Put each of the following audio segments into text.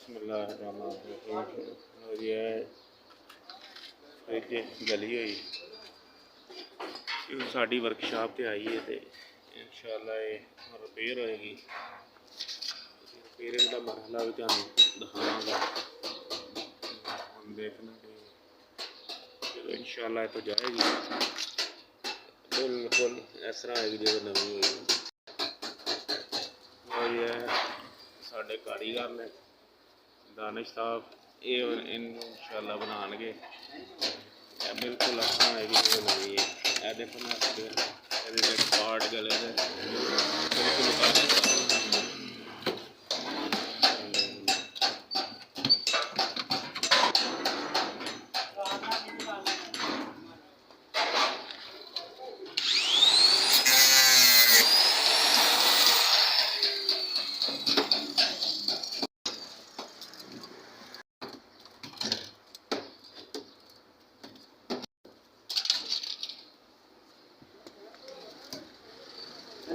बिस्मिल्लाहिर्रहमानिर्रहीम। और ये फ्रिज गली हुई साड़ी वर्कशॉप से आई है तो इंशाअल्लाह ये रिपेयर होएगी। रिपेयरिंग का मरहला भी तुहानू दिखावांगा। देखना जो इंशाअल्लाह तो जाएगी बिल्कुल इस तरह आएगी जो नवी होगी। और ये साढ़े कारीगर ने दानिश साहब ये इंशाअल्लाह बनाएंगे बिल्कुल अच्छा आएगी जो नवी है। यह देखो ना पार्ट गले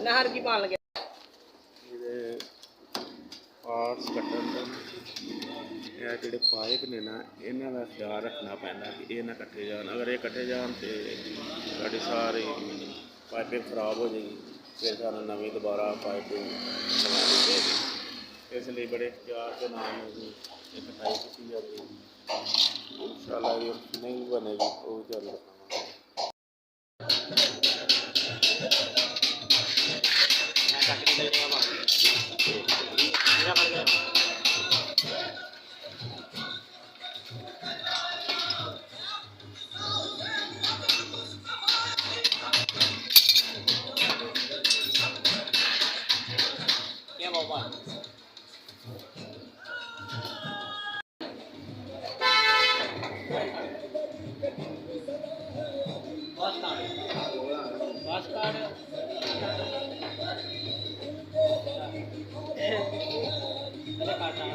नहर की पान लगे पार्ट्स कट्टन जोड़े पाइप ने ना इन्हों का ख्याल रखना पैंदा कि ये ना कट्टे जान। अगर ये कट्टे जान तो साड़ी सारी पाइपिंग खराब हो जाएगी, फिर सानू नवी दोबारा पाइपिंग लगानी पड़ेगी। इसलिए बड़े प्यार के नाम कटाई की जाती है। इंशाअल्लाह ये नहीं बनेगी वो चल क्या बाबा बस कार्ड अरे काटा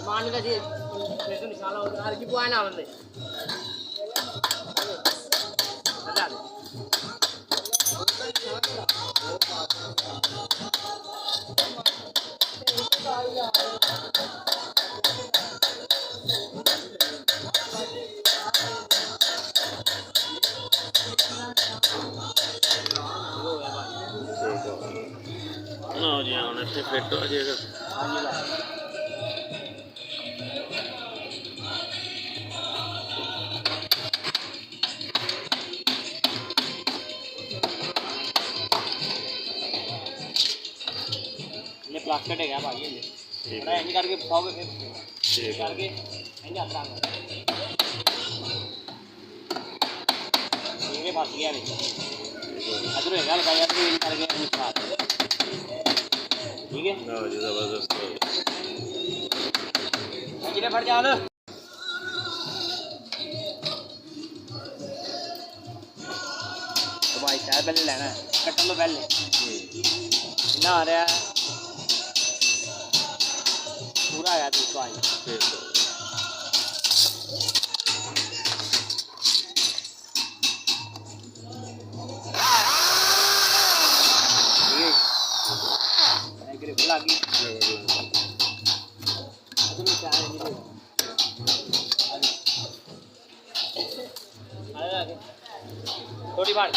मान का जी तो निशाला होता है कि बुआ ना बंदे जी हाँ इतने फिट हो जाएगा। ये प्लास्टिक है क्या भाई ये बड़ा ऐसे करके बिठाओगे फिर करके ऐसे हाथ रखना ये फंस गया नहीं अदर है गल कर इन करके बिठा ठीक है ना जी जबरदस्त जिले फट जा लो तो भाई चाय पहले लेना है कट लो पहले ना आ रहा है पूरा आया दूसरा आई लगी थोड़ी बार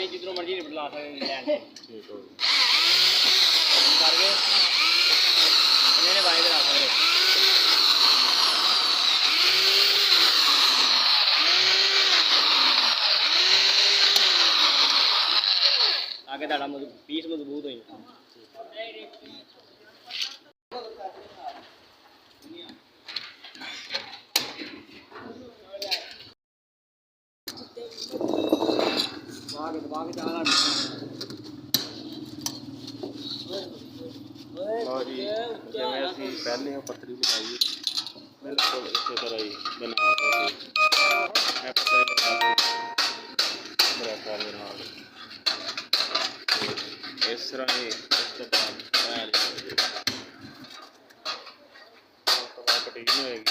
ਪਾਣੀ ਜਿੱਧਰੋਂ ਮਰਜ਼ੀ ਨਹੀਂ ਬਦਲਾ ਸਕਦੇ ਲੈਣ ਠੀਕ ਹੋ ਗਿਆ ਕਰਕੇ ਇਹਨੇ ਬਾਈ ਬਣਾ ਸਕਦੇ आगे दाड़ा पीस मजबूत होई जी जिवें असीं पहले पत्थरी लगाई बिल्कुल इस तरह ही बना के पत्थरी लगा के मेरा ख्याल नाल इस तरह ही उस तो बाद कटीन होएगी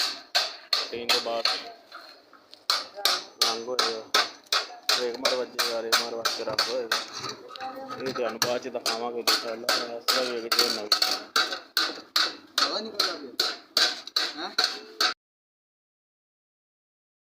कटीन के बाद रंग होएगा रेग मार बजेगा रेग मार बज के रंग होएगा ये ध्यान बाद च दिखावांगे इंशाअल्लाह इस तरह वेख जो नवी